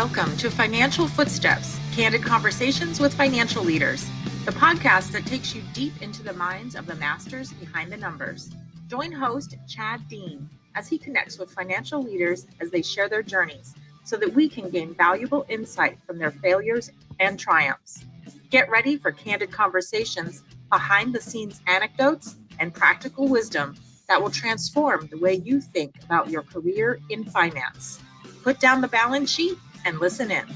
welcome to Financial Footsteps, candid conversations with financial leaders, the podcast that takes you deep into the minds of the masters behind the numbers. Join host Chad Dean as he connects with financial leaders as they share their journeys so that we can gain valuable insight from their failures and triumphs. Get ready for candid conversations, behind the scenes anecdotes, and practical wisdom that will transform the way you think about your career in finance. Put down the balance sheet and listen in.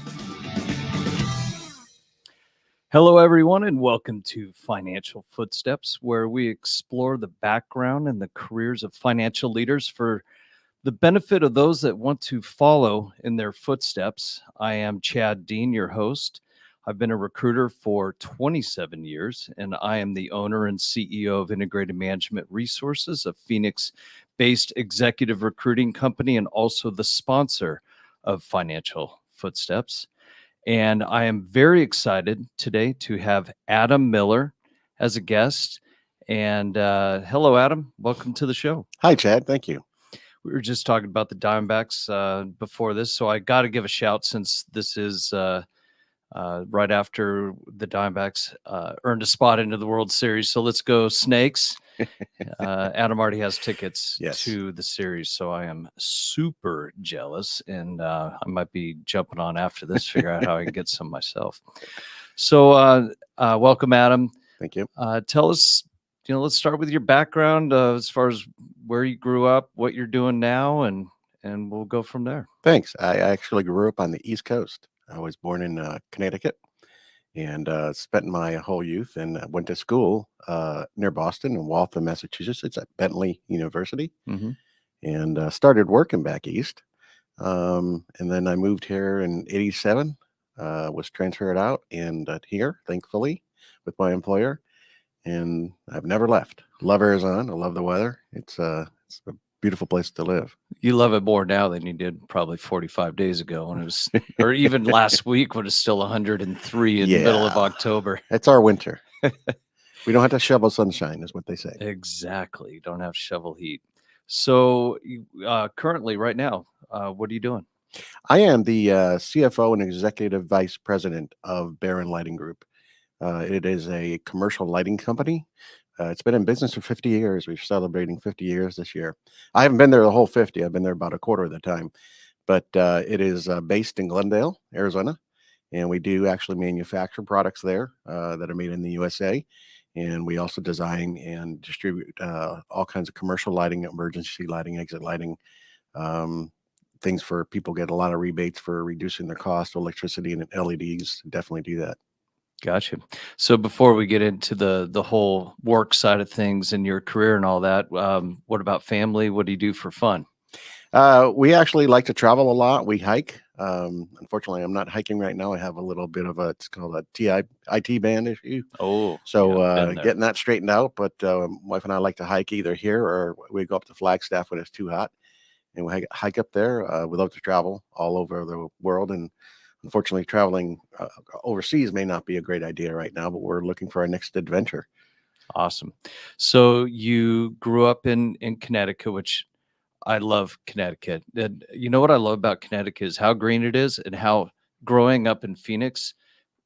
Hello, everyone, and welcome to Financial Footsteps, where we explore the background and the careers of financial leaders for the benefit of those that want to follow in their footsteps. I am Chad Dean, your host. I've been a recruiter for 27 years, and I am the owner and CEO of Integrated Management Resources, a Phoenix-based executive recruiting company, and also the sponsor of Financial Footsteps. And I am very excited today to have Adam Miller as a guest. And hello, Adam. Welcome to the show. Hi, Chad. Thank you. We were just talking about the Diamondbacks before this, so I got to give a shout since this is right after the Diamondbacks earned a spot into the World Series. So let's go Snakes. Adam already has tickets to the series, so I am super jealous, and I might be jumping on after this, figure out how I can get some myself. So welcome, Adam. Thank you. Tell us, let's start with your background as far as where you grew up, what you're doing now, and we'll go from there. Thanks. I actually grew up on the East Coast. I was born in Connecticut and spent my whole youth and went to school near Boston in Waltham, Massachusetts. It's at Bentley University, and started working back east. And then I moved here in '87, was transferred out and here, thankfully, with my employer. And I've never left. Love Arizona. I love the weather. It's a beautiful place to live. You love it more now than you did probably 45 days ago when it was, or even last week when it's still 103 in the middle of October. It's our winter. We don't have to shovel sunshine, is what they say. Exactly. You don't have shovel heat. So currently, right now, what are you doing? I am the CFO and Executive Vice President of Barron Lighting Group. It is a commercial lighting company. It's been in business for 50 years. We're celebrating 50 years this year. I haven't been there the whole 50. I've been there about a quarter of the time. But it is based in Glendale, Arizona. And we do actually manufacture products there that are made in the USA. And we also design and distribute all kinds of commercial lighting, emergency lighting, exit lighting, things for people get a lot of rebates for reducing their cost. Electricity and LEDs definitely do that. Gotcha. So before we get into the whole work side of things and your career and all that, what about family? What do you do for fun? We actually like to travel a lot. We hike. Unfortunately, I'm not hiking right now. I have a little bit of it's called a IT band issue. Oh, so getting that straightened out. But wife and I like to hike either here or we go up to Flagstaff when it's too hot, and we hike up there. We love to travel all over the world, and unfortunately, traveling overseas may not be a great idea right now, but we're looking for our next adventure. Awesome. So you grew up in Connecticut, which I love Connecticut. And you know what I love about Connecticut is how green it is and how growing up in Phoenix,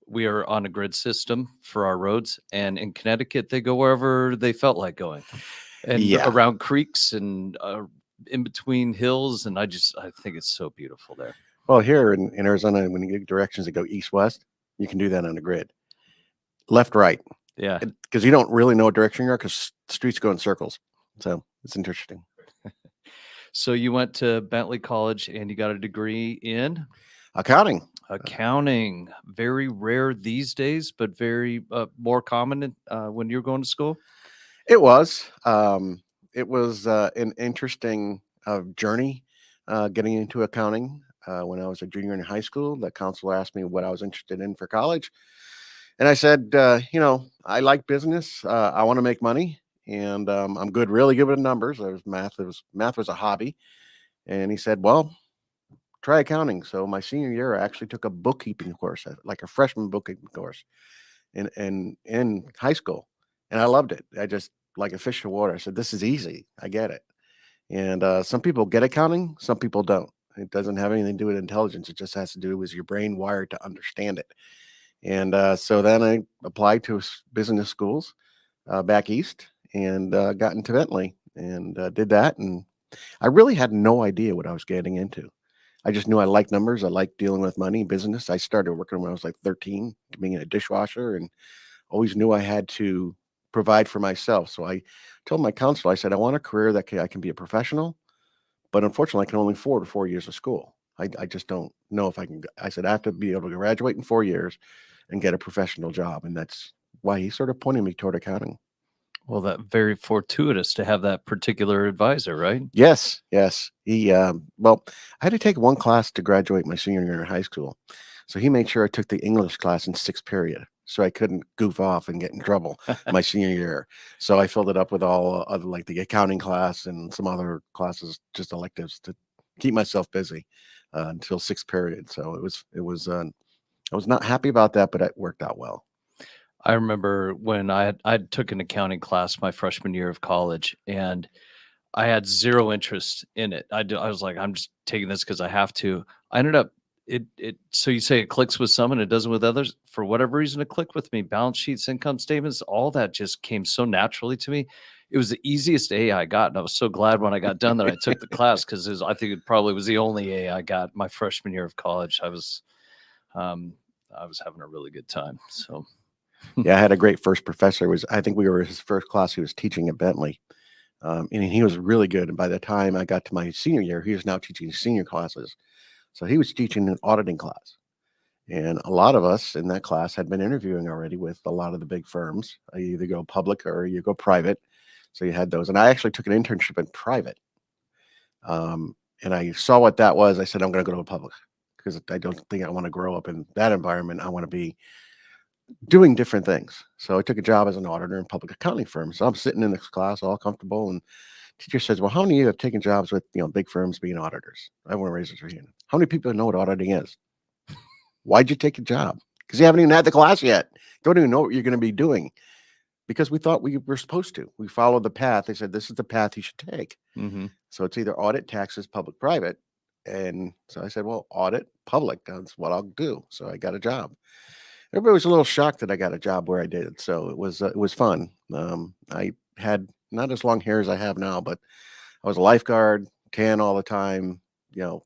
we are on a grid system for our roads. And in Connecticut, they go wherever they felt like going and around creeks and in between hills. And I think it's so beautiful there. Well, here in Arizona, when you get directions that go east-west, you can do that on a grid. Left-right. Yeah. Because you don't really know what direction you are because streets go in circles. So it's interesting. So you went to Bentley College and you got a degree in? Accounting. Accounting. Very rare these days, but very more common when you're going to school? It was. It was an interesting journey getting into accounting. When I was a junior in high school, the counselor asked me what I was interested in for college. And I said, I like business. I want to make money. And I'm really good with numbers. Math was a hobby. And he said, well, try accounting. So my senior year, I actually took a bookkeeping course, like a freshman bookkeeping course in high school. And I loved it. I just like a fish in water. I said, this is easy. I get it. And some people get accounting, some people don't. It doesn't have anything to do with intelligence. It just has to do with your brain wired to understand it. And so then I applied to business schools back east and got into Bentley and did that. And I really had no idea what I was getting into. I just knew I liked numbers. I liked dealing with money, business. I started working when I was like 13, being a dishwasher, and always knew I had to provide for myself. So I told my counselor, I said, I want a career that I can be a professional, but unfortunately, I can only afford 4 years of school. I just don't know if I can. I said, I have to be able to graduate in 4 years and get a professional job. And that's why he sort of pointed me toward accounting. Well, that very fortuitous to have that particular advisor, right? Yes, yes. Well, I had to take one class to graduate my senior year in high school. So he made sure I took the English class in sixth period so I couldn't goof off and get in trouble my senior year. So I filled it up with all other, like the accounting class and some other classes, just electives to keep myself busy until sixth period. So I was not happy about that, but it worked out well. I remember when I took an accounting class my freshman year of college, and I had zero interest in it. I was like, I'm just taking this because I have to. I ended up so you say it clicks with some and it doesn't with others. For whatever reason, it clicked with me. Balance sheets, income statements, all that just came so naturally to me. It was the easiest A I got, and I was so glad when I got done that I took the class because I think it probably was the only A I got my freshman year of college. Um, I was having a really good time. So. Yeah, I had a great first professor. I think we were his first class he was teaching at Bentley. And he was really good. And by the time I got to my senior year, he was now teaching senior classes. So he was teaching an auditing class. And a lot of us in that class had been interviewing already with a lot of the big firms. You either go public or you go private. So you had those. And I actually took an internship in private. And I saw what that was. I said, I'm going to go to a public because I don't think I want to grow up in that environment. I want to be doing different things. So I took a job as an auditor in public accounting firm. So I'm sitting in this class all comfortable, and teacher says, well, how many of you have taken jobs with big firms being auditors? Everyone raises their hand. How many people know what auditing is? Why'd you take a job? Because you haven't even had the class yet. Don't even know what you're going to be doing. Because we thought we were supposed to. We followed the path. They said, this is the path you should take. Mm-hmm. So it's either audit, taxes, public, private. And so I said, well, audit, public, that's what I'll do. So I got a job. Everybody was a little shocked that I got a job where I did. So it was fun. I had not as long hair as I have now, but I was a lifeguard, tan all the time, you know,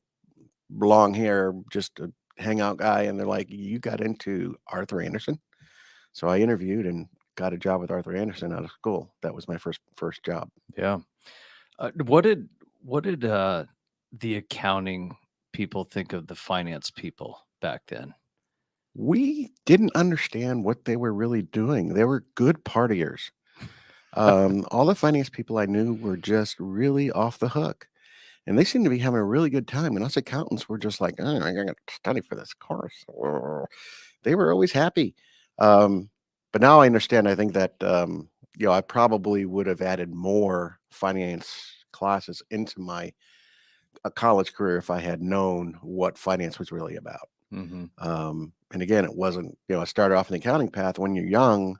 long hair, just a hangout guy. And they're like, you got into Arthur Andersen. So I interviewed and got a job with Arthur Andersen out of school. That was my first job. Yeah. What did the accounting people think of the finance people back then? We didn't understand what they were really doing. They were good partiers. All the finance people I knew were just really off the hook. And they seemed to be having a really good time. And us accountants were just like, oh, I got to study for this course. They were always happy. But now I understand. I think that, I probably would have added more finance classes into my college career if I had known what finance was really about. Mm-hmm. And again, it wasn't, I started off in the accounting path. When you're young,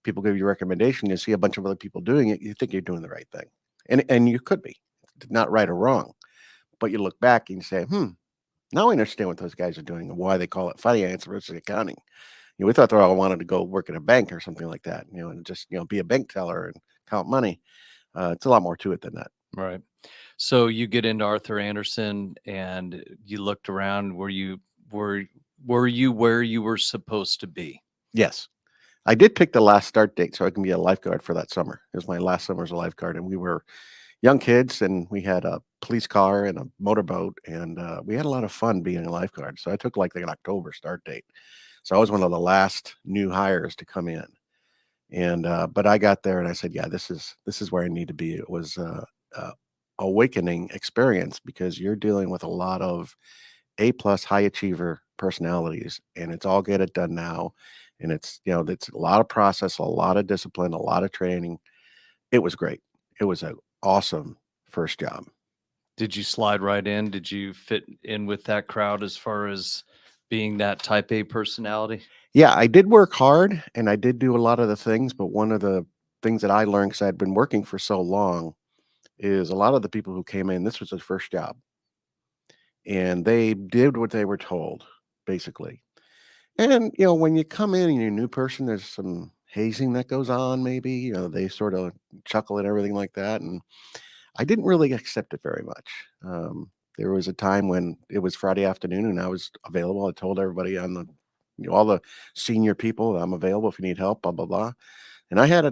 people give you a recommendation. You see a bunch of other people doing it. You think you're doing the right thing. And you could be, not right or wrong. But you look back and you say, now I understand what those guys are doing and why they call it finance versus accounting. We thought they all wanted to go work at a bank or something like that, and just, be a bank teller and count money. It's a lot more to it than that. Right. So you get into Arthur Andersen and you looked around. Were you where you were supposed to be? Yes. I did pick the last start date so I can be a lifeguard for that summer. It was my last summer as a lifeguard, and we were young kids, and we had a police car and a motorboat, and we had a lot of fun being a lifeguard. So I took like an October start date. So I was one of the last new hires to come in, and but I got there and I said, yeah, this is where I need to be. It was awakening experience because you're dealing with a lot of A+ high achiever personalities, and it's all get it done now. And it's a lot of process, a lot of discipline, a lot of training. It was great. It was an awesome first job. Did you slide right in? Did you fit in with that crowd as far as being that type A personality? Yeah, I did work hard and I did do a lot of the things, but one of the things that I learned, because I'd been working for so long, is a lot of the people who came in, this was their first job. and they did what they were told, basically. And when you come in and you're a new person, there's some hazing that goes on. Maybe they sort of chuckle and everything like that, and I didn't really accept it very much. There was a time when it was Friday afternoon and I was available. I told everybody on all the senior people, I'm available if you need help, blah blah blah. And I had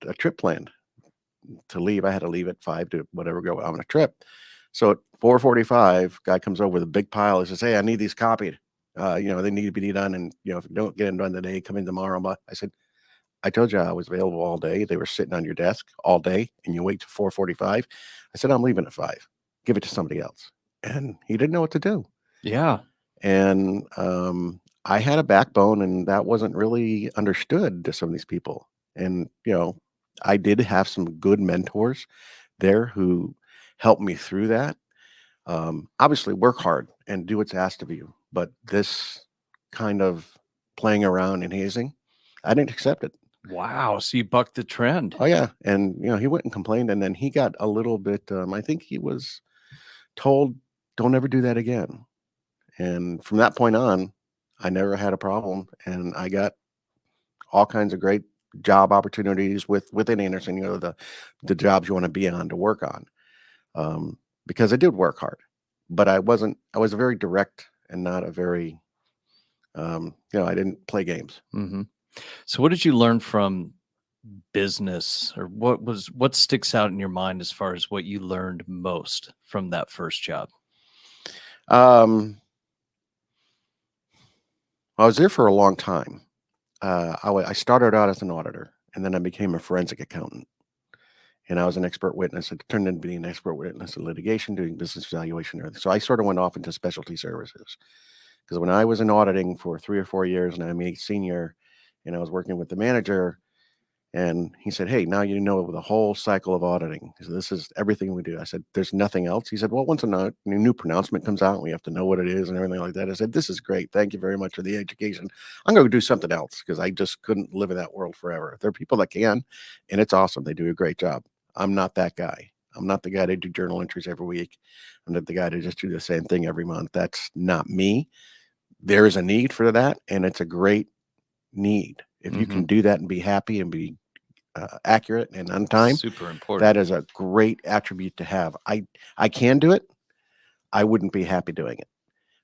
a trip planned to leave. I had to leave at 5 to whatever, go on a trip. So at 4:45, guy comes over with a big pile. He says, "Hey, I need these copied. They need to be done. And if you don't get them done today, come in tomorrow." But I said, "I told you I was available all day. They were sitting on your desk all day, and you wait till 4:45." I said, "I'm leaving at 5. Give it to somebody else." And he didn't know what to do. Yeah. And I had a backbone, and that wasn't really understood to some of these people. And I did have some good mentors there who helped me through that. Obviously, work hard and do what's asked of you. But this kind of playing around and hazing, I didn't accept it. Wow. So you bucked the trend. Oh yeah, and he went and complained, and then he got a little bit. I think he was told, "Don't ever do that again." And from that point on, I never had a problem, and I got all kinds of great job opportunities within Anderson. The jobs you want to be on to work on, because I did work hard, but I wasn't. I was very direct and not a very. I didn't play games. Hmm. So what did you learn from business, or what sticks out in your mind as far as what you learned most from that first job? Um, I was there for a long time. I started out as an auditor, and then I became a forensic accountant. And I was an expert witness. It turned into being an expert witness in litigation, doing business valuation and everything. So I sort of went off into specialty services. Because when I was in auditing for 3 or 4 years and I made senior and I was working with the manager, and he said, "Hey, now you know the whole cycle of auditing. He said, this is everything we do." I said, "There's nothing else." He said, "Well, once a new pronouncement comes out, we have to know what it is and everything like that." I said, "This is great. Thank you very much for the education. I'm going to do something else because I just couldn't live in that world forever." There are people that can, and it's awesome. They do a great job. I'm not that guy. I'm not the guy to do journal entries every week. I'm not the guy to just do the same thing every month. That's not me. There is a need for that, and it's a great need. If you can do that and be happy and be accurate and on time, Super important. that is a great attribute to have. I can do it. I wouldn't be happy doing it.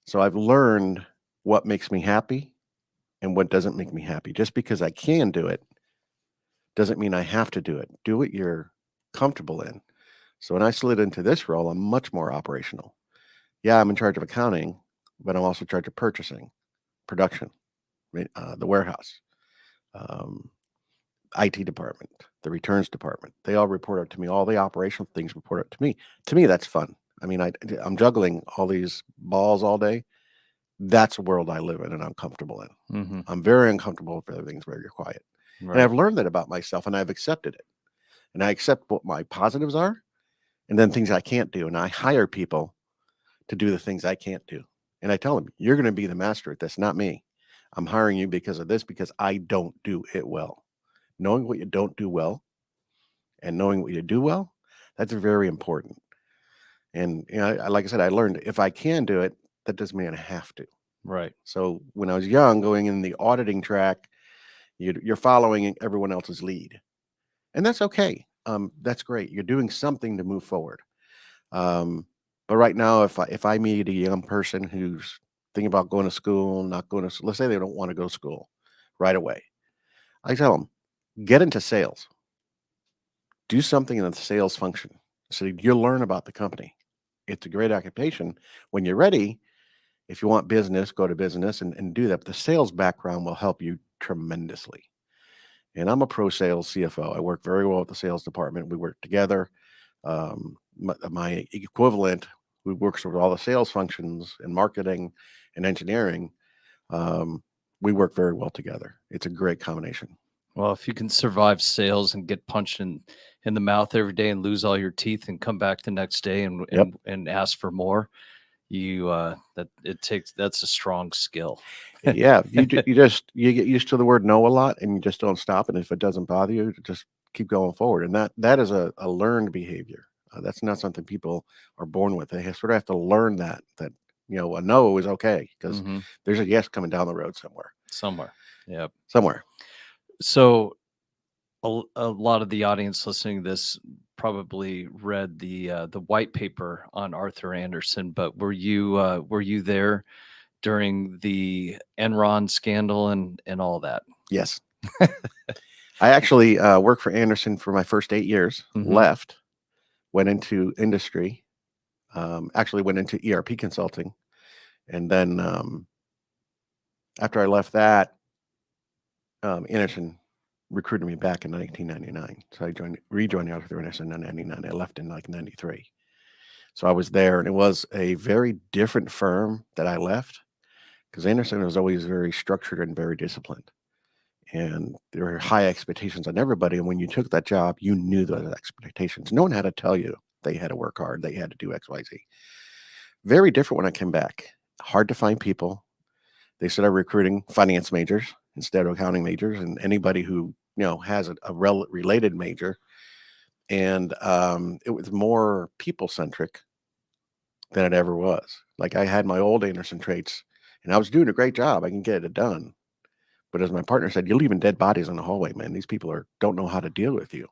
So I've learned what makes me happy and what doesn't make me happy. Just because I can do it doesn't mean I have to do it. Do what you're comfortable in. So when I slid into this role, I'm much more operational. Yeah, I'm in charge of accounting, but I'm also in charge of purchasing, production, the warehouse, um, IT department, the returns department. They all report out to me. All the operational things report out to me. To me, that's fun. I mean, I'm juggling all these balls all day. That's a world I live in and I'm comfortable in. Hmm. I'm very uncomfortable if everything's very quiet. And Right. I've learned that about myself and I've accepted it. And I accept what my positives are and then things I can't do. And I hire people to do the things I can't do. And I tell them, "You're going to be the master at this, not me. I'm hiring you because of this, because I don't do it well." Knowing what you don't do well and knowing what you do well, that's very important. And like I said, I learned if I can do it, that doesn't mean I have to. Right. So when I was young, going in the auditing track, you're following everyone else's lead, and that's okay. That's great. You're doing something to move forward. But right now, if I meet a young person who's thinking about going to school, not going to, let's say they don't want to go to school right away, I tell them, get into sales. Do something in the sales function. So you'll learn about the company. It's a great occupation. When you're ready, if you want business, go to business and do that. But the sales background will help you tremendously. And I'm a pro sales CFO. I work very well with the sales department. We work together. My equivalent, who works with all the sales functions and marketing and engineering, we work very well together. It's a great combination. Well, if you can survive sales and get punched in the mouth every day and lose all your teeth and come back the next day and Yep. and ask for more, that's a strong skill. Yeah, you get used to the word no a lot, and you just don't stop. And if it doesn't bother you, just keep going forward. And that is a learned behavior. That's not something people are born with. They sort of have to learn that a no is okay because Mm-hmm. there's a yes coming down the road somewhere. Yep. Somewhere. So a lot of the audience listening to this probably read the white paper on Arthur Andersen, but were you there during the Enron scandal and all that? Yes. I actually worked for Andersen for my first 8 years, Mhm. left, went into industry, actually went into ERP consulting. And then after I left that, Andersen recruited me back in 1999. So I rejoined Arthur Andersen in 99. I left in like 93. So I was there, and it was a very different firm that I left because Andersen was always very structured and very disciplined. And there were high expectations on everybody. And when you took that job, you knew those expectations. No one had to tell you they had to work hard, they had to do X, Y, Z. Very different when I came back. Hard to find people. They started recruiting finance majors instead of accounting majors, and anybody who has a related major. And it was more people centric than it ever was. Like I had my old Andersen traits, and I was doing a great job. I can get it done. But as my partner said, you're leaving dead bodies in the hallway, man. These people don't know how to deal with you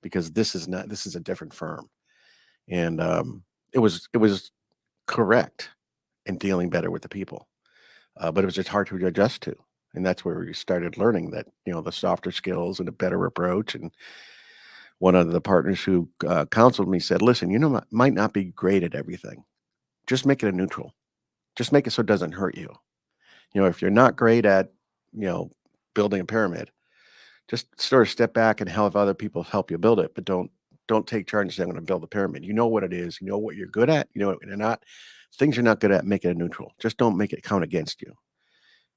because this is a different firm. And it was correct in dealing better with the people. But it was just hard to adjust to. And that's where we started learning that, the softer skills and a better approach. And one of the partners who counseled me said, listen, might not be great at everything. Just make it a neutral. Just make it so it doesn't hurt you. If you're not great at, building a pyramid, just sort of step back and have other people help you build it. But don't take charge and say, I'm going to build a pyramid. You know what it is. You know what you're good at. You know what you're not. Things you're not good at, make it a neutral. Just don't make it count against you.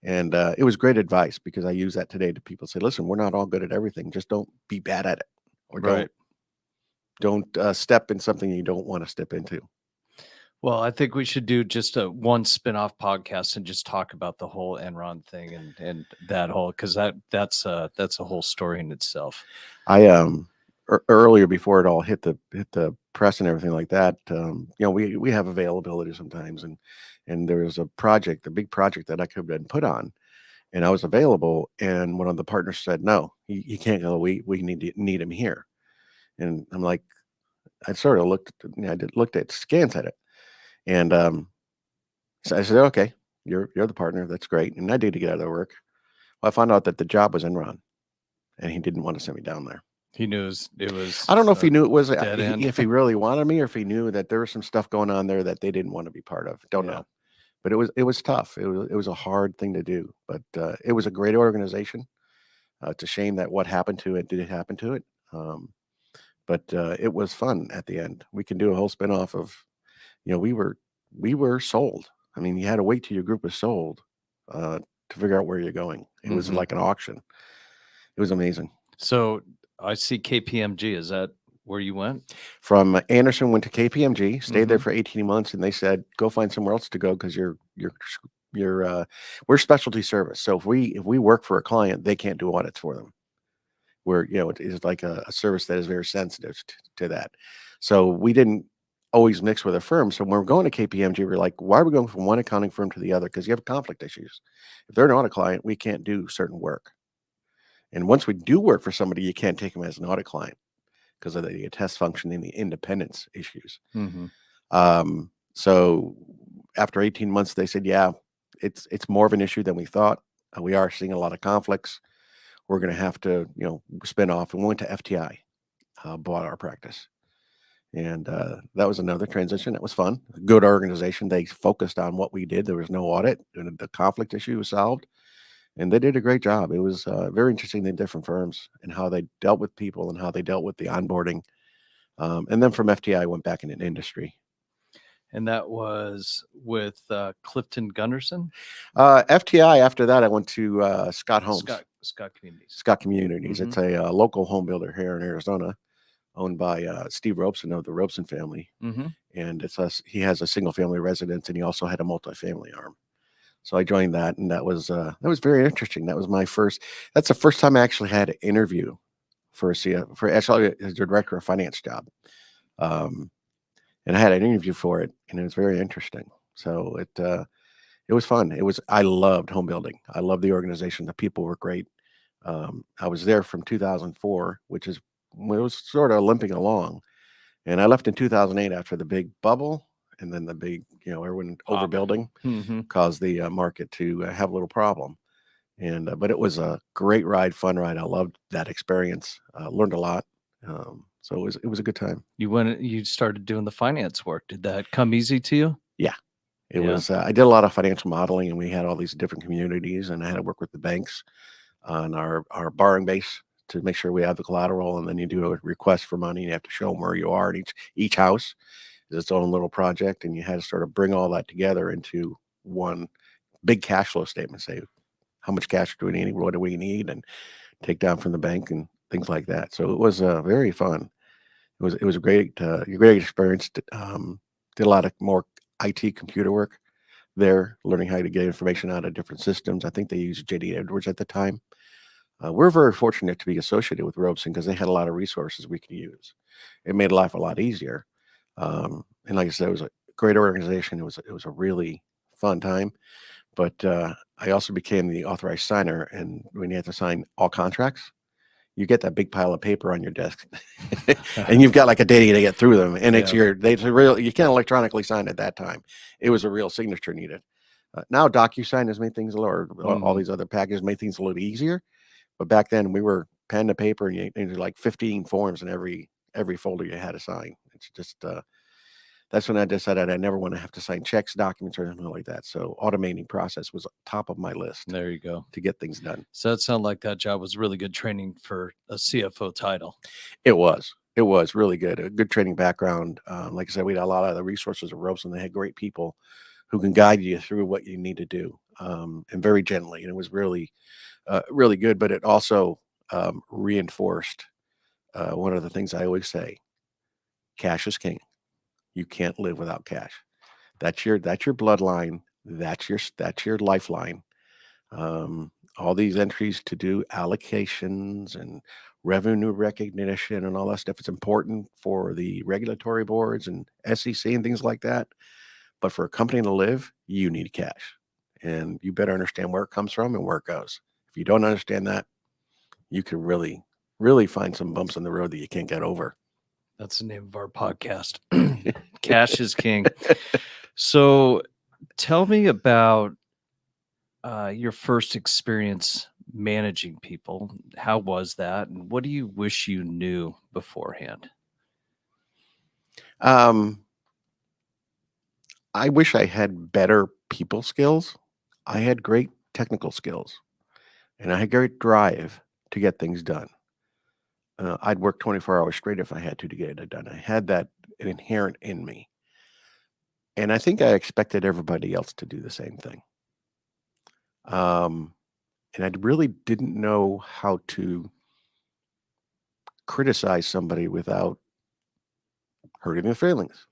And it was great advice because I use that today to people. Say, listen, we're not all good at everything. Just don't be bad at it, or Right. don't step in something you don't want to step into. Well, I think we should do just one spin-off podcast and just talk about the whole Enron thing and that whole, because that's a whole story in itself. I earlier, before it all hit the press and everything like that, we have availability sometimes, and there was a big project that I could have been put on, and I was available, and one of the partners said, no, he can't go. We need him here. And I'm like, I sort of looked at scans at it, and so I said, okay, you're the partner. That's great. And I did get out of the work. Well, I found out that the job was Enron, and he didn't want to send me down there. He knew it was. I don't know if he knew it was dead end. if he really wanted me, or if he knew that there was some stuff going on there that they didn't want to be part of. Don't know. But it was tough. It was a hard thing to do. But it was a great organization. It's a shame that what happened to it did happen to it. But it was fun at the end. We can do a whole spinoff of, we were sold. I mean, you had to wait till your group was sold to figure out where you're going. It was like an auction. It was amazing. So I see KPMG. Is that where you went? From Andersen, went to KPMG, stayed there for 18 months, and they said, go find somewhere else to go because we're specialty service. So if we work for a client, they can't do audits for them. It is like a service that is very sensitive to that. So we didn't always mix with a firm. So when we're going to KPMG, we're like, why are we going from one accounting firm to the other? Because you have conflict issues. If they're not a client, we can't do certain work. And once we do work for somebody, you can't take them as an audit client because of the attest function and the independence issues. So after 18 months, they said, yeah, it's more of an issue than we thought. We are seeing a lot of conflicts. We're going to have to, spin off. And we went to FTI, bought our practice. And that was another transition. That was fun. Good organization. They focused on what we did. There was no audit. And the conflict issue was solved. And they did a great job. It was very interesting, the different firms and how they dealt with people and how they dealt with the onboarding. And then from FTI, I went back into industry. And that was with Clifton Gunderson? FTI, after that, I went to Scott Homes. Scott Communities. Scott Communities. It's a local home builder here in Arizona, owned by Steve Robeson of the Robeson family. And he has a single family residence, and he also had a multifamily arm. So I joined that, and that was very interesting. That's the first time I actually had an interview for actually a director of finance job. Um, and I had an interview for it, and it was very interesting. So it was fun. I loved home building. I loved the organization. The people were great. I was there from 2004, which is when it was sort of limping along, and I left in 2008 after the big bubble, and then the big, everyone Pop. overbuilding Mm-hmm. caused the market to have a little problem. And but it was a great ride, fun ride. I loved that experience. Learned a lot. So it was a good time. You started doing the finance work. Did that come easy to you? Yeah, it Yeah. was. I did a lot of financial modeling, and we had all these different communities, and I had to work with the banks on our borrowing base to make sure we have the collateral, and then you do a request for money. And you have to show them where you are, and each house is its own little project, and you had to sort of bring all that together into one big cash flow statement. Say how much cash do we need, what do we need, and take down from the bank and things like that. So it was very fun. It was a great experience. Did a lot of more IT computer work there, learning how to get information out of different systems. I think they used JD Edwards at the time. We're very fortunate to be associated with Robeson because they had a lot of resources we could use. It made life a lot easier. And like I said, it was a great organization. It was a really fun time. But I also became the authorized signer, and when you have to sign all contracts, you get that big pile of paper on your desk, and you've got like a day to get through them. And it's a real. You can't electronically sign at that time. It was a real signature needed. Now DocuSign has made things a little, all these other packages made things a little easier. But back then we were pen to paper, and you needed like 15 forms in every folder you had to sign. It's just that's when I decided I never want to have to sign checks, documents, or anything like that. So automating process was top of my list There you go. to get things done. So it sounded like that job was really good training for a CFO title. It was. It was really good. A good training background. Like I said, we had a lot of the resources of ropes, and they had great people who can guide you through what you need to do, and very gently. And it was really, really good. But it also reinforced one of the things I always say: cash is king. You can't live without cash. That's your bloodline. That's your lifeline. All these entries to do allocations and revenue recognition and all that stuff. It's important for the regulatory boards and SEC and things like that. But for a company to live, you need cash, and you better understand where it comes from and where it goes. If you don't understand that, you can really, really find some bumps in the road that you can't get over. That's the name of our podcast. Cash is king. So tell me about your first experience managing people. How was that? And what do you wish you knew beforehand? I wish I had better people skills. I had great technical skills, and I had great drive to get things done. I'd work 24 hours straight if I had to get it done. I had that inherent in me. And I think I expected everybody else to do the same thing. And I really didn't know how to criticize somebody without hurting their feelings.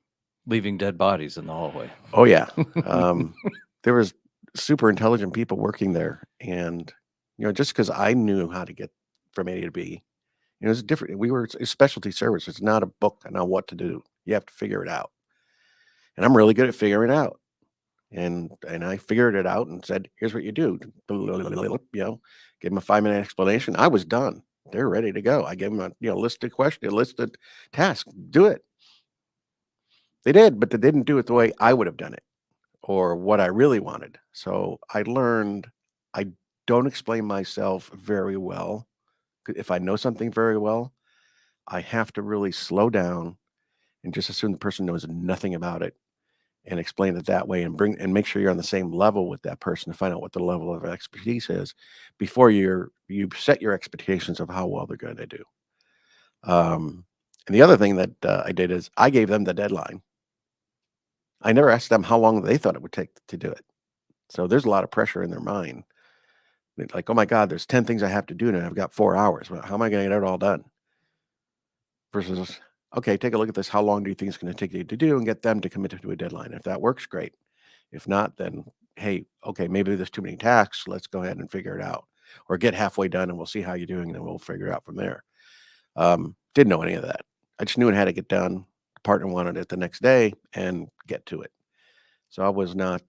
Leaving dead bodies in the hallway. Oh, yeah. There was super intelligent people working there. And, just because I knew how to get from A to B, it's different. We were a specialty service. It's not a book on what to do. You have to figure it out. And I'm really good at figuring it out. And I figured it out and said, here's what you do. Give them a 5-minute explanation. I was done. They're ready to go. I gave them a listed question, a listed task. Do it. They did, but they didn't do it the way I would have done it or what I really wanted. So I learned I don't explain myself very well. If I know something very well, I have to really slow down and just assume the person knows nothing about it and explain it that way and make sure you're on the same level with that person to find out what the level of expertise is before you set your expectations of how well they're going to do. And the other thing that I did is I gave them the deadline. I never asked them how long they thought it would take to do it. So there's a lot of pressure in their mind. Like, oh my God, there's 10 things I have to do and I've got 4 hours. Well, how am I going to get it all done? Versus, okay, take a look at this. How long do you think it's going to take you to do, and get them to commit to a deadline? If that works, great. If not, then, hey, okay, maybe there's too many tasks. Let's go ahead and figure it out, or get halfway done and we'll see how you're doing and then we'll figure it out from there. Didn't know any of that. I just knew it had to get done, partner wanted it the next day and get to it. So I was not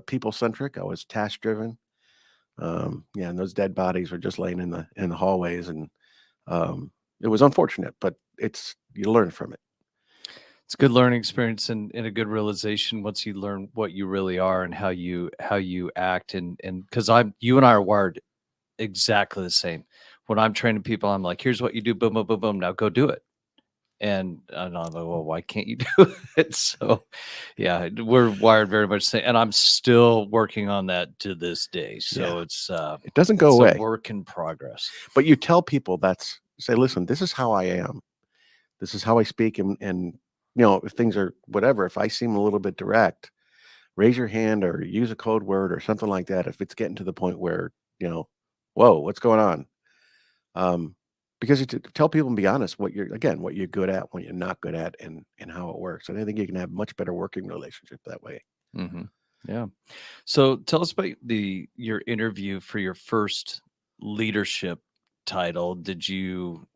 people centric. I was task driven. Yeah, and those dead bodies were just laying in the hallways, and it was unfortunate, but you learn from it. It's a good learning experience and a good realization once you learn what you really are and how you act and because you and I are wired exactly the same. When I'm training people, I'm like, here's what you do, boom, boom, boom, boom. Now go do it. And I'm like, well, why can't you do it? So yeah, we're wired very much the same. And I'm still working on that to this day. So Yeah. It doesn't go it's away. a work in progress. But you tell people say, listen, this is how I am. This is how I speak, and if things are whatever, if I seem a little bit direct, raise your hand or use a code word or something like that. If it's getting to the point where whoa, what's going on? Because you tell people and be honest what you're good at, what you're not good at, and how it works. And I think you can have much better working relationship that way. Mm-hmm. Yeah. So tell us about your interview for your first leadership title. Did you,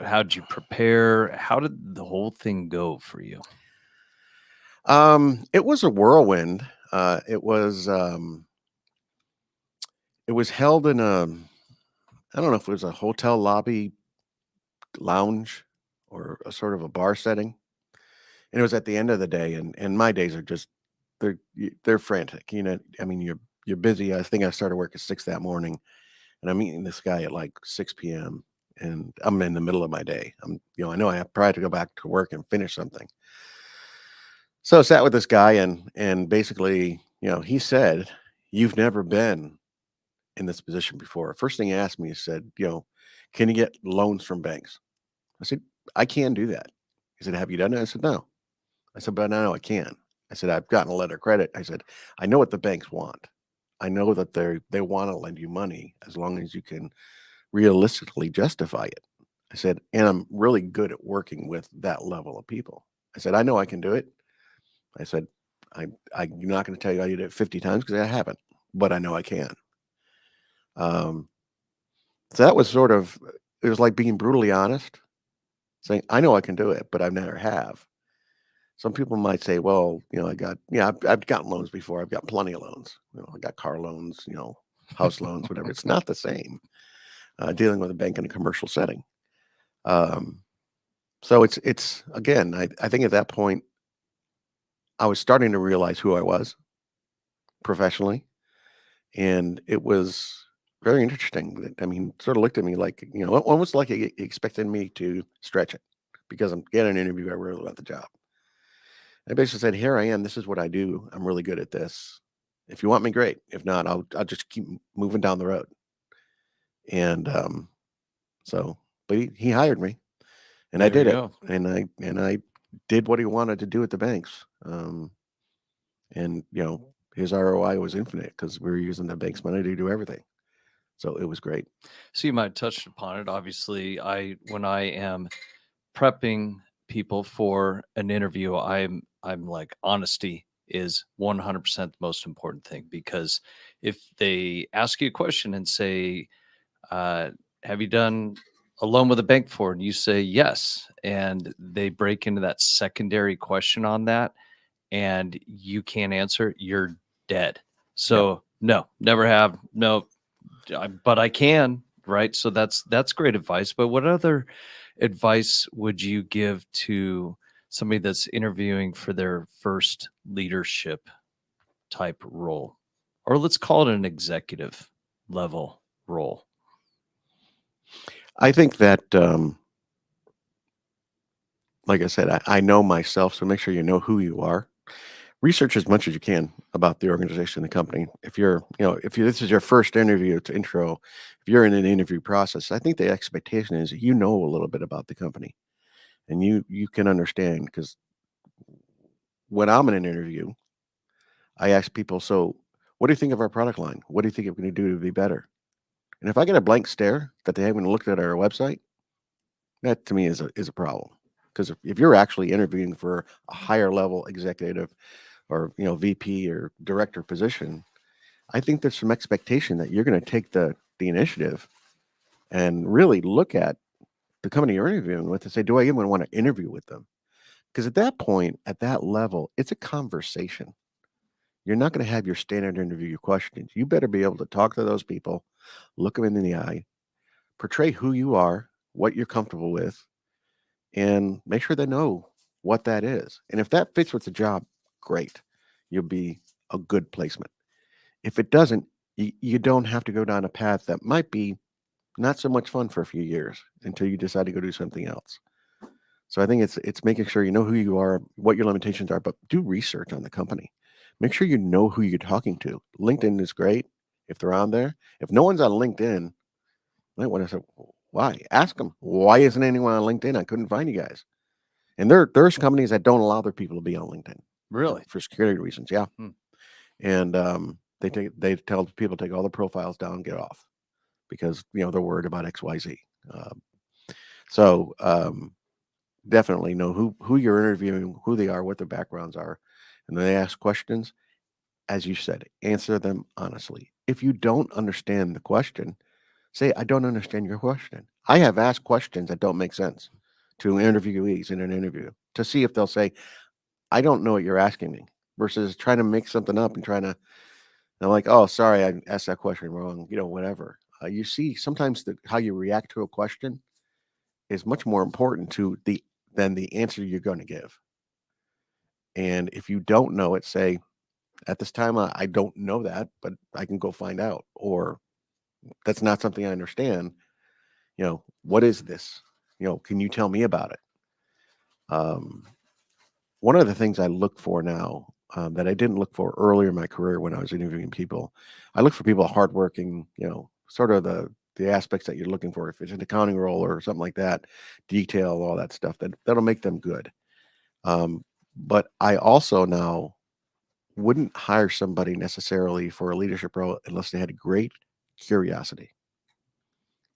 how did you prepare? How did the whole thing go for you? It was a whirlwind. It was held in I don't know if it was a hotel lobby lounge or a sort of a bar setting. And it was at the end of the day, and my days are just they're frantic. I mean, you're busy. I think I started work at 6 that morning, and I'm meeting this guy at like 6 p.m. and I'm in the middle of my day. I know I have probably to go back to work and finish something. So I sat with this guy, and basically, he said, "You've never been in this position before." First thing he asked me, he said, "Can you get loans from banks?" I said, "I can do that." He said, "Have you done it?" I said, "No." I said, "But I know I can." I said, "I've gotten a letter of credit." I said, "I know what the banks want. I know that they want to lend you money as long as you can realistically justify it." I said, "And I'm really good at working with that level of people." I said, "I know I can do it." I said, I'm not going to tell you I did it 50 times because I haven't, but I know I can." Um, so that was it was like being brutally honest, saying, "I know I can do it, but I never have." Some people might say, "Well, I've gotten loans before. I've got plenty of loans. I got car loans, house loans, whatever." It's not the same dealing with a bank in a commercial setting. Um, so it's again, I think at that point I was starting to realize who I was professionally, and it was very interesting. I mean, sort of looked at me like, almost like he expected me to stretch it because I'm getting an interview. I really want the job. I basically said, "Here I am. This is what I do. I'm really good at this. If you want me, great. If not, I'll just keep moving down the road." And but he hired me, and I There did you it, go. and I did what he wanted to do at the banks. And his ROI was infinite because we were using the bank's money to do everything. So it was great. So you might have touched upon it. Obviously, when I am prepping people for an interview, I'm like, honesty is 100% the most important thing, because if they ask you a question and say, have you done a loan with a bank before? And you say yes, and they break into that secondary question on that, and you can't answer, you're dead. So no, never have. No, but I can, right? So that's great advice. But what other advice would you give to somebody that's interviewing for their first leadership type role? Or let's call it an executive level role. I think that, like I said, I know myself, so make sure you know who you are. Research as much as you can about the organization, the company. If this is your first interview to intro, if you're in an interview process, I think the expectation is you know a little bit about the company, and you can understand. Because when I'm in an interview, I ask people, "So, what do you think of our product line? What do you think we're going to do to be better?" And if I get a blank stare that they haven't looked at our website, that to me is a problem. Because if you're actually interviewing for a higher level executive or VP or director position, I think there's some expectation that you're going to take the initiative and really look at the company you're interviewing with and say, do I even want to interview with them? Because at that point, at that level, it's a conversation. You're not going to have your standard interview questions. You better be able to talk to those people, look them in the eye, portray who you are, what you're comfortable with, and make sure they know what that is. And if that fits with the job, great. You'll be a good placement. If it doesn't, you don't have to go down a path that might be not so much fun for a few years until you decide to go do something else. So I think it's making sure you know who you are, what your limitations are, but do research on the company. Make sure you know who you're talking to. LinkedIn is great if they're on there. If no one's on LinkedIn, you might want to say, why? Ask them, why isn't anyone on LinkedIn? I couldn't find you guys. And there's companies that don't allow their people to be on LinkedIn. Really? For security reasons, yeah. Hmm. And they tell people to take all the profiles down, get off, because they're worried about XYZ. So definitely know who you're interviewing, who they are, what their backgrounds are, and then they ask questions. As you said, answer them honestly. If you don't understand the question, say, I don't understand your question. I have asked questions that don't make sense to interviewees in an interview to see if they'll say, I don't know what you're asking me, versus trying to make something up and trying to, I'm like, oh, sorry, I asked that question wrong, whatever. You see, sometimes how you react to a question is much more important than the answer you're going to give. And if you don't know it, say, at this time, I don't know that, but I can go find out. Or that's not something I understand. What is this? Can you tell me about it? Um, One of the things I look for now that I didn't look for earlier in my career when I was interviewing people, I look for people hardworking, sort of the aspects that you're looking for. If it's an accounting role or something like that, detail, all that stuff, that'll make them good. But I also now wouldn't hire somebody necessarily for a leadership role unless they had a great curiosity.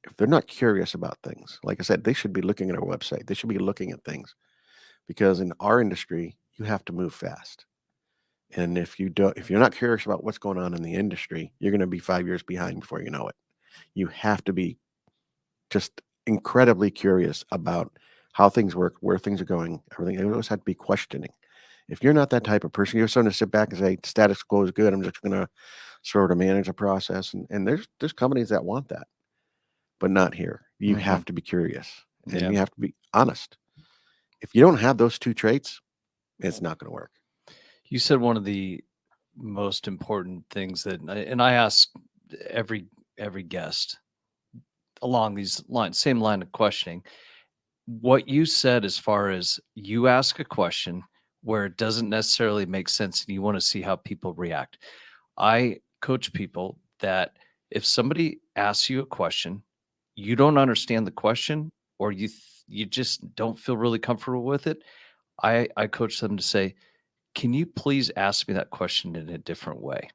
If they're not curious about things, like I said, they should be looking at our website. They should be looking at things because in our industry, you have to move fast. And if you're not curious about what's going on in the industry, you're going to be 5 years behind before you know it. You have to be just incredibly curious about how things work, where things are going, everything. You always have to be questioning. If you're not that type of person, you're someone to sit back and say status quo is good. I'm just going to sort of manage a process. And there's companies that want that, but not here. You have to be curious and you have to be honest. If you don't have those two traits, it's not going to work. You said one of the most important things and I ask every guest along these lines, same line of questioning. What you said, as far as you ask a question where it doesn't necessarily make sense and you want to see how people react. I coach people that if somebody asks you a question, you don't understand the question, or you just don't feel really comfortable with it. I coach them to say, can you please ask me that question in a different way?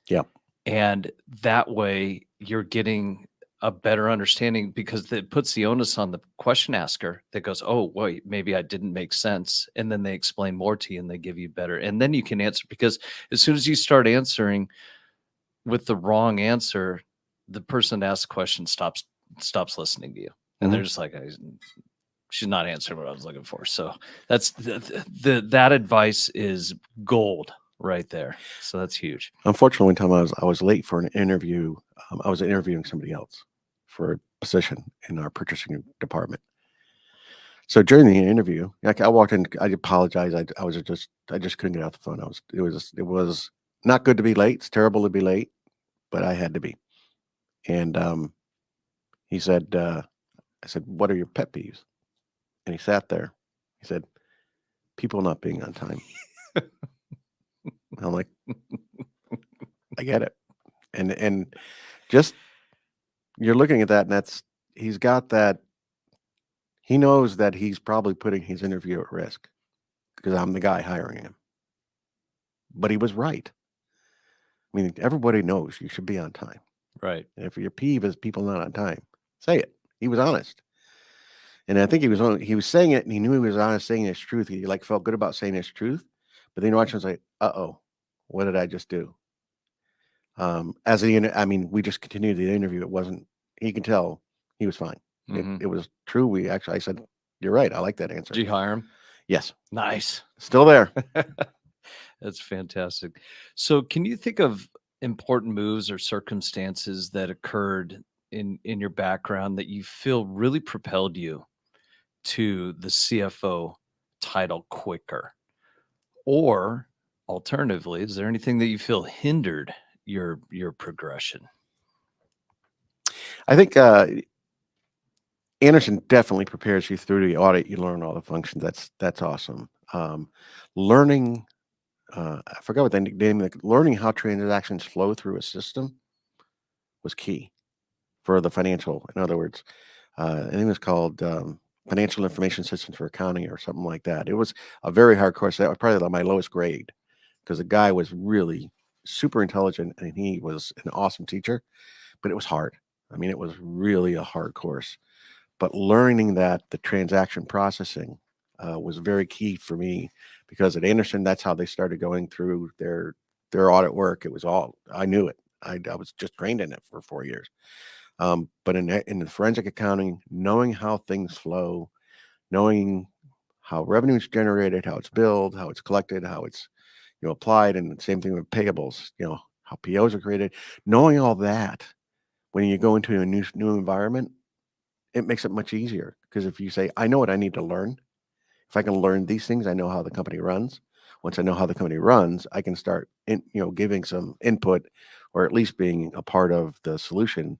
Yeah. And that way you're getting a better understanding, because it puts the onus on the question asker that goes, oh, wait, maybe I didn't make sense. And then they explain more to you and they give you better. And then you can answer, because as soon as you start answering with the wrong answer, the person that asked the question stops listening to you. And they're just like, she's not answering what I was looking for. So that's that advice is gold right there. So that's huge. Unfortunately, one time I was late for an interview. I was interviewing somebody else for a position in our purchasing department. So during the interview, like I walked in, I apologize. I just couldn't get out the phone. It was not good to be late. It's terrible to be late, but I had to be. And he said, I said, what are your pet peeves? And he sat there. He said, people not being on time. I'm like, I get it. And just you're looking at that, and he's got that. He knows that he's probably putting his interview at risk because I'm the guy hiring him. But he was right. I mean, everybody knows you should be on time. Right. And if your peeve is people not on time, say it. He was honest. And I think he was saying it, and he knew he was honest, saying his truth. He felt good about saying his truth. But then watching was like, what did I just do? We just continued the interview. It wasn't. He could tell he was fine. Mhm. It was true. I said, you're right. I like that answer. Did you hire him? Yes. Nice. Still there. That's fantastic. So, can you think of important moves or circumstances that occurred in your background that you feel really propelled you to the CFO title quicker? Or alternatively, is there anything that you feel hindered your progression? I think Anderson definitely prepares you through the audit. You learn all the functions. That's awesome. Learning, I forgot what the name. Learning how transactions flow through a system was key for the financial. In other words, I think it was called Financial Information Systems for Accounting or something like that. It was a very hard course. That was probably my lowest grade because the guy was really super intelligent and he was an awesome teacher, but it was hard. I mean, it was really a hard course. But learning that the transaction processing was very key for me because at Anderson, that's how they started going through their audit work. It was all I knew it. I was just trained in it for 4 years. But in the forensic accounting, knowing how things flow, knowing how revenue is generated, how it's billed, how it's collected, how it's applied, and the same thing with payables. How POs are created, knowing all that when you go into a new environment, it makes it much easier because if you say, I know what I need to learn, if I can learn these things, I know how the company runs. Once I know how the company runs, I can start giving some input or at least being a part of the solution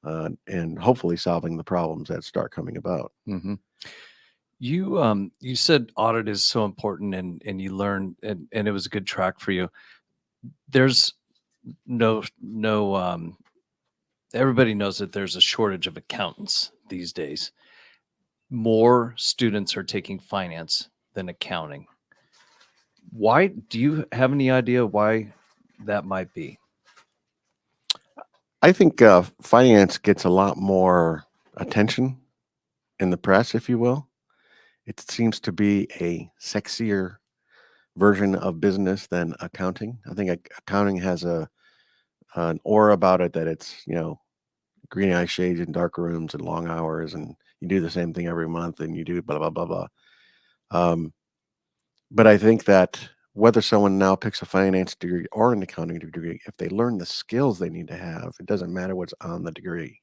and hopefully solving the problems that start coming about. Mhm. You said audit is so important and you learn and it was a good track for you. There's no everybody knows that there's a shortage of accountants these days. More students are taking finance than accounting. Why do you have any idea why that might be? I think finance gets a lot more attention in the press, if you will. It seems to be a sexier version of business than accounting. I think accounting has an aura about it that it's green eye shades and dark rooms and long hours, and you do the same thing every month, and you do blah blah blah blah. Um, but I think that whether someone now picks a finance degree or an accounting degree, if they learn the skills they need to have, it doesn't matter what's on the degree.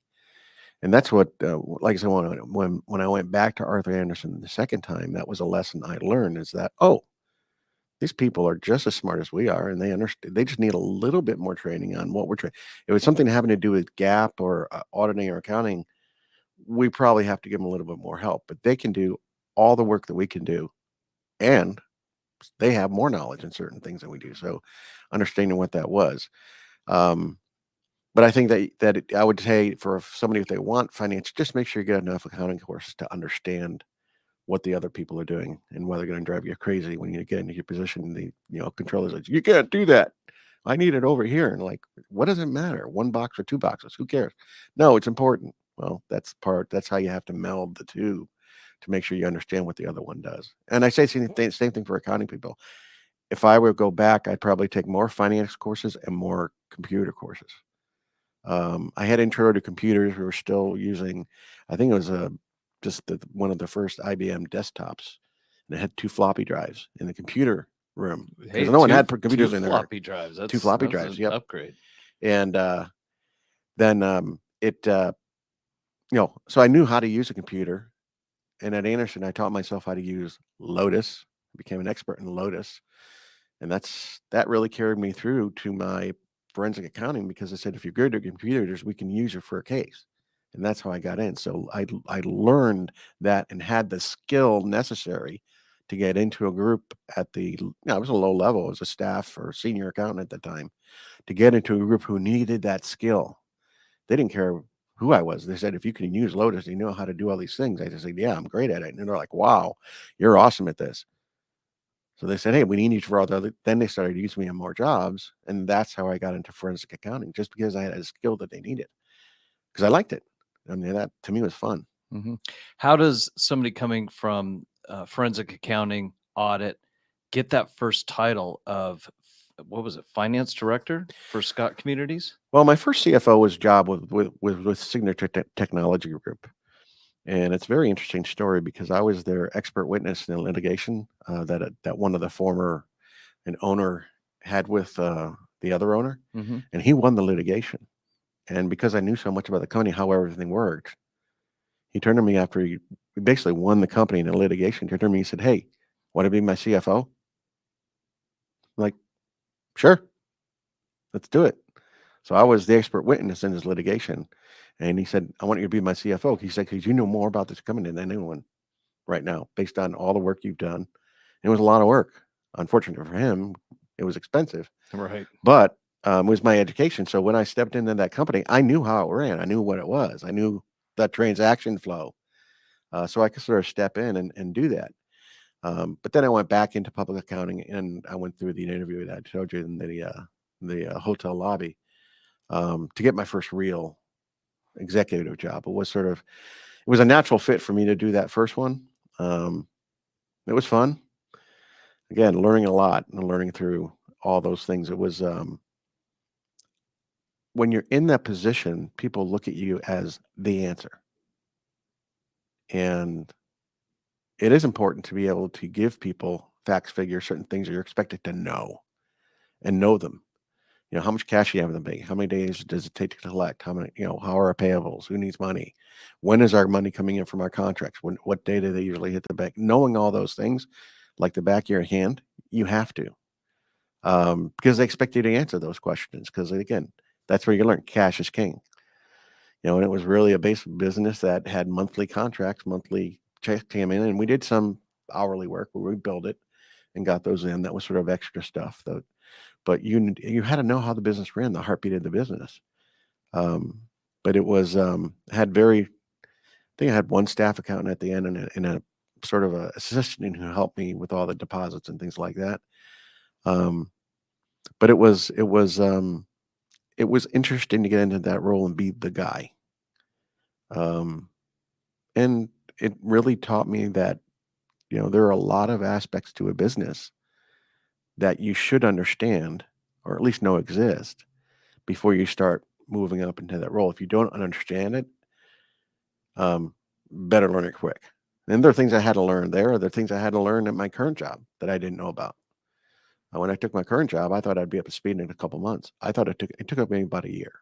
And that's what, like I said, when I went back to Arthur Anderson the second time, that was a lesson I learned: is that these people are just as smart as we are, and they understand. They just need a little bit more training on what we're trying. If it's something having to do with GAAP or auditing or accounting, we probably have to give them a little bit more help. But they can do all the work that we can do, and they have more knowledge in certain things than we do. So, understanding what that was. Um, but I think I would say for somebody if they want finance, just make sure you get enough accounting courses to understand what the other people are doing and why they're going to drive you crazy when you get into your position. The controllers like, you can't do that. I need it over here. And like, what does it matter? One box or two boxes? Who cares? No, it's important. Well, that's how you have to meld the two to make sure you understand what the other one does. And I say same thing for accounting people. If I were to go back, I'd probably take more finance courses and more computer courses. I had intro to computers. We were still using, I think it was one of the first IBM desktops, and it had two floppy drives in the computer room because Hey, no one two had computers two in there. floppy drives. Two floppy That's drives. an Yep. upgrade. And then so I knew how to use a computer. And at Anderson, I taught myself how to use Lotus. I became an expert in Lotus, and that really carried me through to my forensic accounting because I said, if you're good at computers, we can use you for a case. And that's how I got in. So I learned that and had the skill necessary to get into a group I was a low level. I was a staff or senior accountant at the time, to get into a group who needed that skill. They didn't care who I was. They said, if you can use Lotus, you know how to do all these things. I just said, yeah, I'm great at it. And they're like, wow, you're awesome at this. So they said, hey, we need you for all the other. Then they started using me in more jobs. And that's how I got into forensic accounting, just because I had a skill that they needed, because I liked it. I mean, that to me was fun. Mhm. How does somebody coming from forensic accounting audit get that first title of what was it, finance director for Scott Communities? Well, my first CFO was job with Signature Technology Group. And it's a very interesting story because I was their expert witness in a litigation that one of the former an owner had with the other owner, Mm-hmm. and he won the litigation. And because I knew so much about the company, how everything worked, he turned to me after he basically won the company in a litigation. He turned to me and said, "Hey, want to be my CFO?" I'm like, "Sure, let's do it." So I was the expert witness in his litigation, and he said, "I want you to be my CFO." He said, "Because you know more about this company than anyone right now, based on all the work you've done." It was a lot of work. Unfortunately for him, it was expensive, Right. but it was my education. So when I stepped into that company, I knew how it ran. I knew what it was. I knew that transaction flow. So I could sort of step in and do that. But then I went back into public accounting, and I went through the interview that I showed you in the hotel lobby to get my first real executive job. It was a natural fit for me to do that first one. Um, it was fun. Again, learning a lot and learning through all those things. It was when you're in that position, people look at you as the answer, and it is important to be able to give people facts, figures, certain things that you're expected to know and know them. You know, how much cash you have in the bank? How many days does it take to collect? How many, how are our payables? Who needs money? When is our money coming in from our contracts? What day do they usually hit the bank? Knowing all those things, like the back of your hand, you have to, because they expect you to answer those questions. Because again, that's where you learn cash is king. And it was really a base business that had monthly contracts, monthly checks came in, and we did some hourly work where we built it and got those in. That was sort of extra stuff, though. But you had to know how the business ran, the heartbeat of the business. Um, but it was had very. I think I had one staff accountant at the end and a sort of a assistant who helped me with all the deposits and things like that. Um, but it was interesting to get into that role and be the guy. Um, and it really taught me that there are a lot of aspects to a business that you should understand or at least know exist before you start moving up into that role. If you don't understand it, better learn it quick. And there are things I had to learn there. There are things I had to learn at my current job that I didn't know about. When I took my current job, I thought I'd be up to speed in a couple months. I thought it took up maybe about a year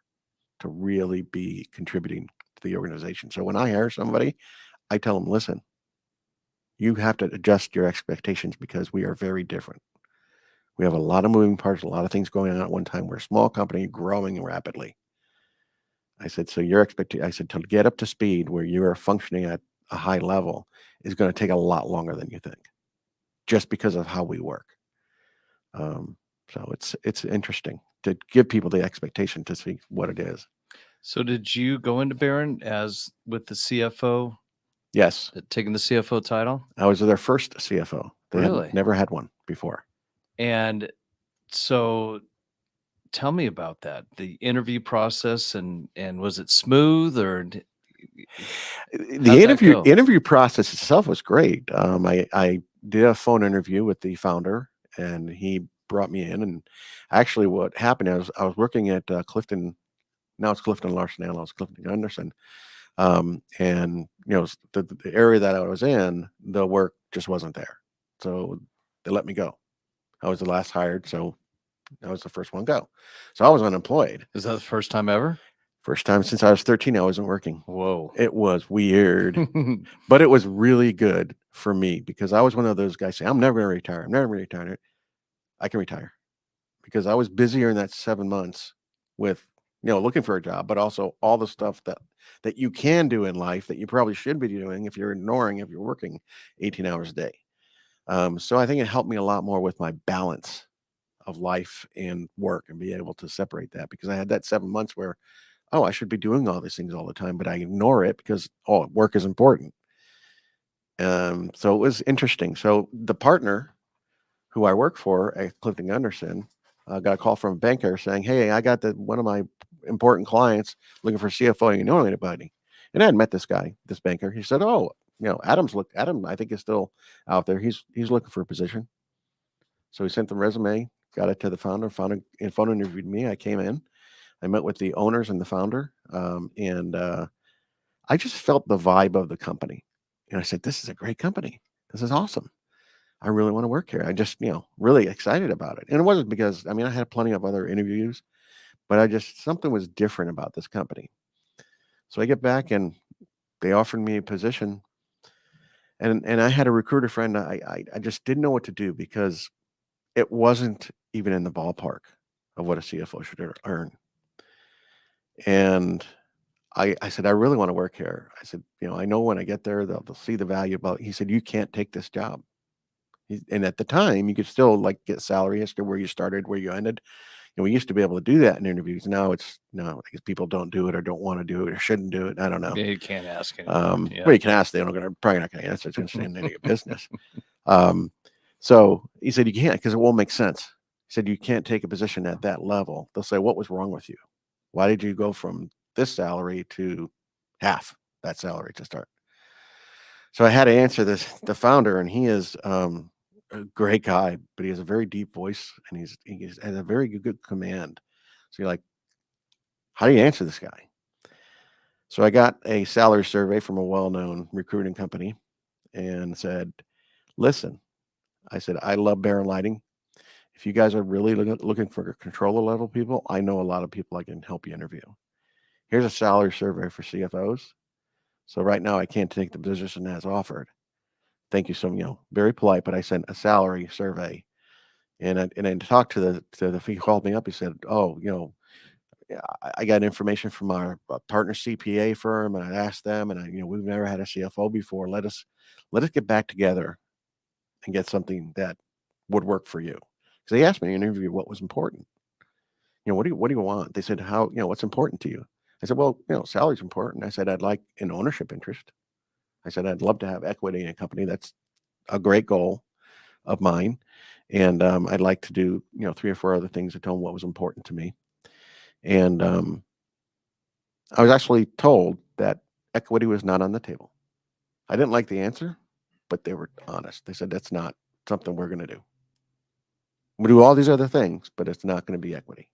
to really be contributing to the organization. So when I hire somebody, I tell them, listen, you have to adjust your expectations because we are very different. We have a lot of moving parts, a lot of things going on at one time. We're a small company growing rapidly. I said, so I said, to get up to speed where you are functioning at a high level is going to take a lot longer than you think, just because of how we work. Um, so it's interesting to give people the expectation to see what it is. So did you go into Barron as with the CFO, Yes, taking the CFO title? I was their first CFO. They Really? had never had one before. And so tell me about that, the interview process, and was it smooth, or The how'd that go? interview process itself was great. I did a phone interview with the founder, and he brought me in. And actually, what happened, I was working at Clifton. Now it's Clifton Larson Allen. It's Clifton Anderson. And the area that I was in, the work just wasn't there, so they let me go. I was the last hired, so I was the first one go. So I was unemployed. Is that the first time ever? First time since I was 13, I wasn't working. Whoa. It was weird, but it was really good for me because I was one of those guys saying, I'm never going to retire. I'm never going to retire. I can retire because I was busier in that 7 months with, looking for a job, but also all the stuff that you can do in life that you probably should be doing if you're working 18 hours a day. So I think it helped me a lot more with my balance of life and work and be able to separate that, because I had that 7 months where, oh, I should be doing all these things all the time, but I ignore it because, work is important. So it was interesting. So the partner who I work for at Clifton Anderson got a call from a banker saying, "Hey, I got one of my important clients looking for CFO. You know anybody?" And I had met this guy, this banker. He said, "Oh, Adam, I think is still out there. He's looking for a position." So he sent the resume, got it to the founder. Founder and phone interviewed me. I came in. I met with the owners and the founder, and I just felt the vibe of the company. And I said, this is a great company. This is awesome. I really want to work here. I just, really excited about it. And it wasn't because, I mean, I had plenty of other interviews, but something was different about this company. So I get back and they offered me a position. And I had a recruiter friend. I just didn't know what to do because it wasn't even in the ballpark of what a CFO should earn. And I said, I really want to work here. I said, I know when I get there, they'll see the value about. He said, you can't take this job. And at the time, you could still like get salary as to where you started, where you ended. And we used to be able to do that in interviews. Now it's no, because people don't do it or don't want to do it or shouldn't do it. I don't know. Yeah, you can't ask anymore. Yeah. Well, you can ask. Probably not going to answer. It's going to stand into your business. So he said, you can't because it won't make sense. He said, you can't take a position at that level. They'll say, what was wrong with you? Why did you go from this salary to half that salary to start? So I had to answer the founder, and he is a great guy, but he has a very deep voice, and he has a very good command. So you're like, how do you answer this guy? So I got a salary survey from a well-known recruiting company and said, listen, I said, I love Baron Lighting. If you guys are really looking for controller level people, I know a lot of people I can help you interview. Here's a salary survey for CFOs. So right now I can't take the position as offered. Thank you so very polite, but I sent a salary survey. And I talked to he called me up. He said, oh, I got information from our partner CPA firm, and I asked them, and we've never had a CFO before. Let us get back together and get something that would work for you. Because they asked me in an interview what was important. What do you want? They said, how, what's important to you? I said, well, salary's important. I said, I'd like an ownership interest. I said, I'd love to have equity in a company. That's a great goal of mine. And I'd like to do, 3 or 4 other things that told them what was important to me. And I was actually told that equity was not on the table. I didn't like the answer, but they were honest. They said, that's not something we're going to do. We'll do all these other things, but it's not going to be equity.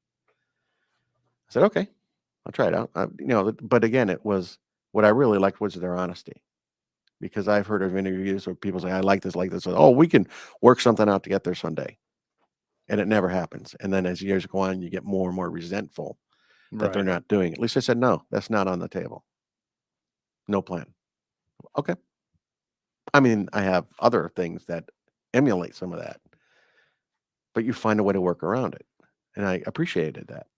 I said, okay, I'll try it out. But again, it was what I really liked was their honesty, because I've heard of interviews where people say, I like this. Oh, we can work something out to get there someday. And it never happens. And then as years go on, you get more and more resentful that they're not doing it. At least I said, no, that's not on the table. No plan. Okay. I mean, I have other things that emulate some of that, but you find a way to work around it. And I appreciated that.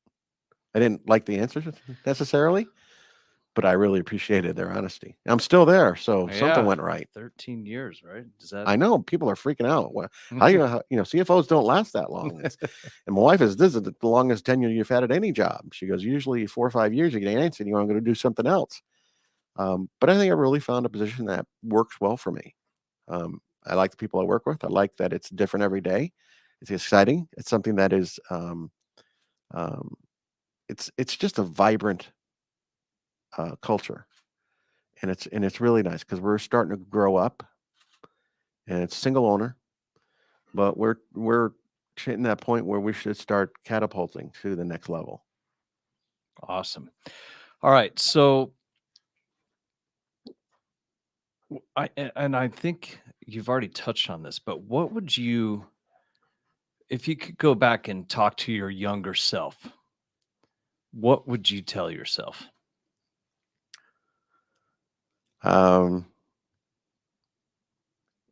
I didn't like the answers necessarily, but I really appreciated their honesty. I'm still there, so something went right. 13 years, right? I know people are freaking out. How CFOs don't last that long. And my wife is, this is the longest tenure you've had at any job. She goes, usually 4 or 5 years you get an answer and you want to go do something else. But I think I really found a position that works well for me. I like the people I work with. I like that it's different every day. It's exciting. It's something that is, it's just a vibrant culture, and it's really nice because we're starting to grow up, and it's single owner, but we're hitting that point where we should start catapulting to the next level. Awesome. All right, so I think you've already touched on this, but what would you, if you could go back and talk to your younger self, what would you tell yourself?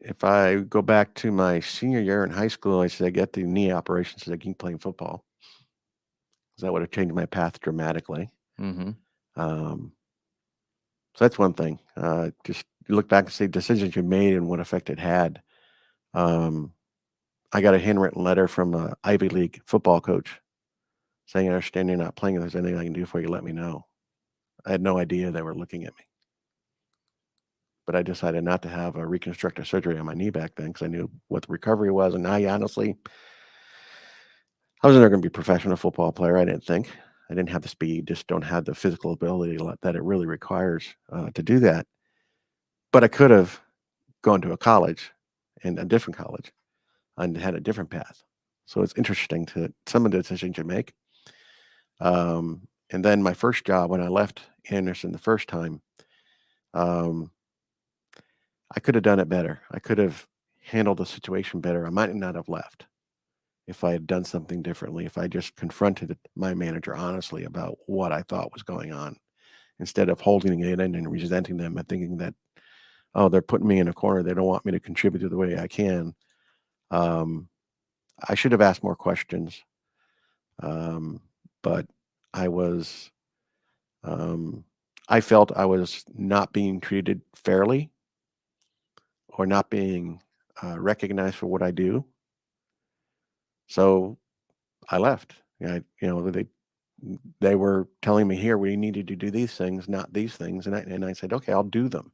If I go back to my senior year in high school, I said I get the knee operation so I can keep playing football. That would have changed my path dramatically. Mm-hmm. So that's one thing. Just look back and see decisions you made and what effect it had. I got a handwritten letter from an Ivy League football coach saying, I understand you're not playing. If there's anything I can do for you, let me know. I had no idea they were looking at me. But I decided not to have a reconstructive surgery on my knee back then because I knew what the recovery was. And I honestly, I was never going to be a professional football player, I didn't think. I didn't have the speed, just don't have the physical ability that it really requires to do that. But I could have gone to a college, and a different college, and had a different path. So it's interesting to some of the decisions you make. And then my first job when I left Anderson the first time, Um, I could have done it better. I could have handled the situation better. I might not have left if I had done something differently, if I just confronted my manager honestly about what I thought was going on, instead of holding it in and resenting them and thinking that, oh, they're putting me in a corner. They don't want me to contribute to the way I can. Um, I should have asked more questions. Um, but I was, um, I felt I was not being treated fairly or not being recognized for what I do. So I left. They were telling me, here we needed to do these things, not these things, and I said, okay, I'll do them.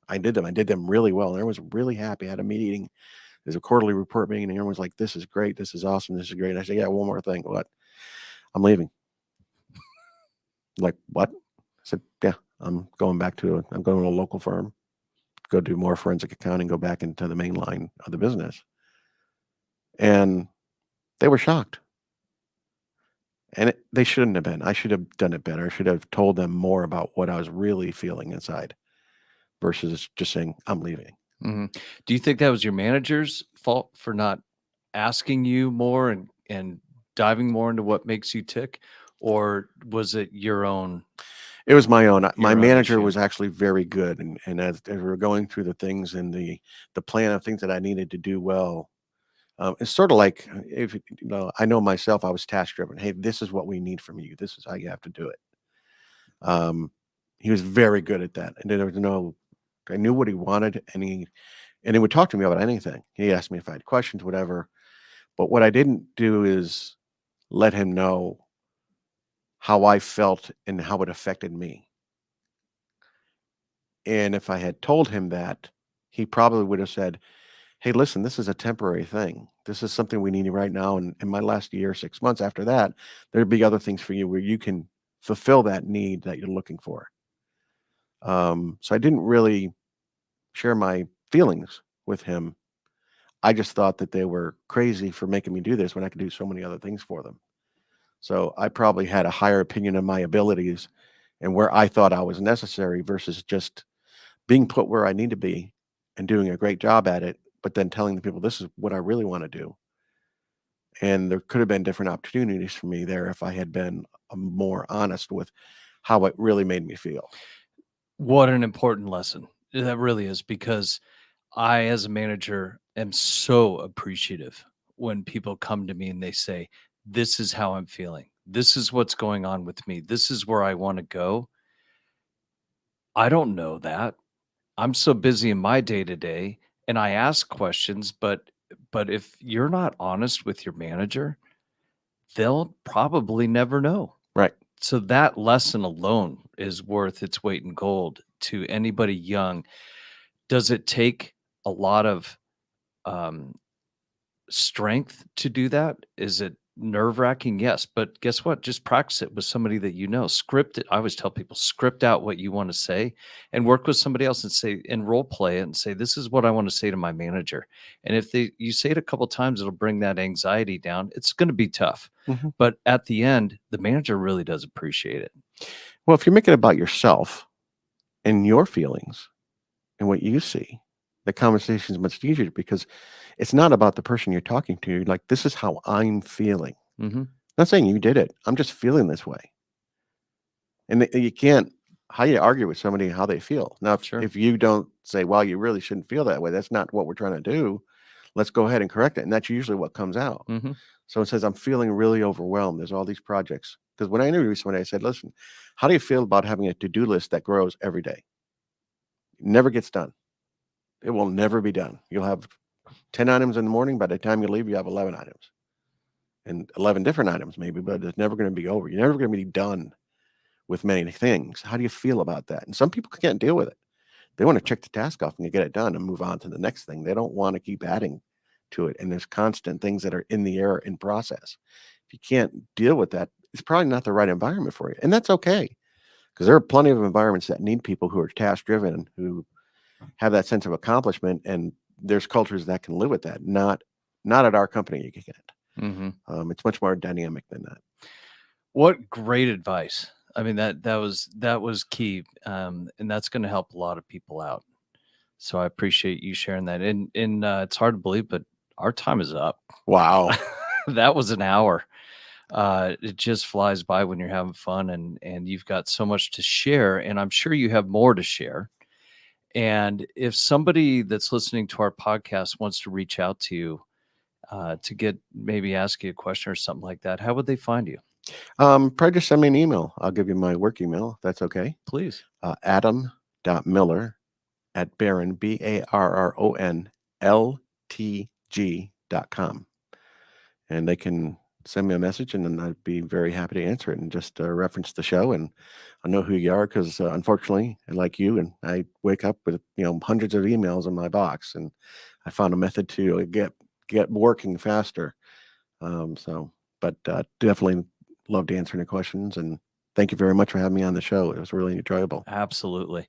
I did them. I did them really well. And everyone was really happy. I had a meeting. There's a quarterly report meeting, and everyone's like, "This is great. This is awesome. This is great." And I said, "Yeah, one more thing. What? I'm leaving." Like, what? I said, "Yeah, I'm going I'm going to a local firm, go do more forensic accounting, go back into the main line of the business." And they were shocked. And they shouldn't have been. I should have done it better. I should have told them more about what I was really feeling inside versus just saying, "I'm leaving." Mhm. Do you think that was your manager's fault for not asking you more and diving more into what makes you tick, or was it your own It was my own. My your own manager issue? was actually very good, and as we were going through the things and the plan of things that I needed to do well, it's sort of like, if I know myself, I was task driven. Hey, this is what we need from you. This is how you have to do it. Um, he was very good at that, and there was no. I knew what he wanted, and he would talk to me about anything. He asked me if I had questions, whatever. But what I didn't do is let him know how I felt and how it affected me. And if I had told him that, he probably would have said, "Hey, listen, this is a temporary thing. This is something we need right now. And in my last year, 6 months after that, there'd be other things for you where you can fulfill that need that you're looking for." So I didn't really share my feelings with him. I just thought that they were crazy for making me do this when I could do so many other things for them. So I probably had a higher opinion of my abilities and where I thought I was necessary versus just being put where I need to be and doing a great job at it, but then telling the people this is what I really want to do. And there could have been different opportunities for me there if I had been more honest with how it really made me feel. What an important lesson. That really is, because I, as a manager, am so appreciative when people come to me and they say, "This is how I'm feeling. This is what's going on with me. This is where I want to go." I don't know that. I'm so busy in my day to day and I ask questions, but if you're not honest with your manager, they'll probably never know. Right. So that lesson alone is worth its weight in gold to anybody young. Does it take a lot of um, strength to do that? Is it nerve-wracking? Yes, but guess what? Just practice it with somebody that you know. Script it. I always tell people, script out what you want to say and work with somebody else and say, and role play it and say, this is what I want to say to my manager. And if you say it a couple times, it'll bring that anxiety down. It's going to be tough. Mhm. But at the end, the manager really does appreciate it. Well, if you make it about yourself and your feelings and what you see, the conversation is much easier because it's not about the person you're talking to. You're like, this is how I'm feeling. Mm-hmm. Not saying you did it. I'm just feeling this way. And you can't, how you argue with somebody how they feel. Now, Sure. if you don't say, well, you really shouldn't feel that way, that's not what we're trying to do. Let's go ahead and correct it. And that's usually what comes out. Mm-hmm. So it says, I'm feeling really overwhelmed. There's all these projects. Because when I interviewed somebody, I said, listen, how do you feel about having a to-do list that grows every day? It never gets done. It will never be done. You'll have 10 items in the morning. By the time you leave, you have 11 items. And 11 different items maybe, but it's never going to be over. You're never going to be done with many things. How do you feel about that? And some people can't deal with it. They want to check the task off and get it done and move on to the next thing. They don't want to keep adding to it. And there's constant things that are in the air in process. If you can't deal with that, it's probably not the right environment for you. And that's okay. Because there are plenty of environments that need people who are task driven, who have that sense of accomplishment. And there's cultures that can live with that. Not at our company you can't. Mm-hmm. It's much more dynamic than that. What great advice. I mean, that was key. And that's going to help a lot of people out. So I appreciate you sharing that. And it's hard to believe, but our time is up. Wow. That was an hour. It just flies by when you're having fun, and you've got so much to share, and I'm sure you have more to share. And if somebody that's listening to our podcast wants to reach out to you to maybe ask you a question or something like that, how would they find you? Probably just send me an email. I'll give you my work email, if that's okay. Please. Adam.miller@Barron, BARRONLTG.com. And they can send me a message, and then I'd be very happy to answer it and just reference the show. And I know who you are because, unfortunately, like you, and I wake up with hundreds of emails in my box, and I found a method to get working faster. But definitely loved answering the questions, and thank you very much for having me on the show. It was really enjoyable. Absolutely.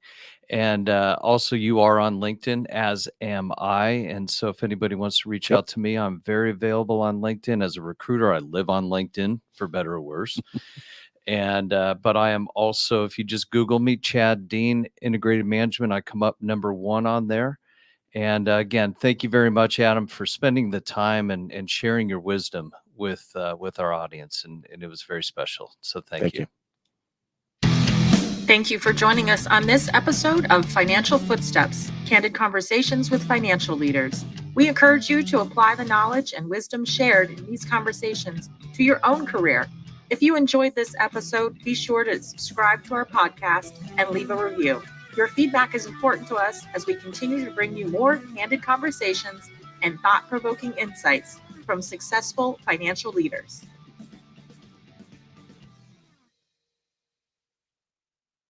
And also, you are on LinkedIn, as am I. And so if anybody wants to reach out to me, I'm very available on LinkedIn. As a recruiter, I live on LinkedIn, for better or worse. And but I am also, if you just Google me, Chad Dean, Integrated Management, I come up number 1 on there. And again, thank you very much, Adam, for spending the time and sharing your wisdom with our audience. And it was very special. So thank you. Thank you for joining us on this episode of Financial Footsteps, Candid Conversations with Financial Leaders. We encourage you to apply the knowledge and wisdom shared in these conversations to your own career. If you enjoyed this episode, be sure to subscribe to our podcast and leave a review. Your feedback is important to us as we continue to bring you more candid conversations and thought-provoking insights from successful financial leaders.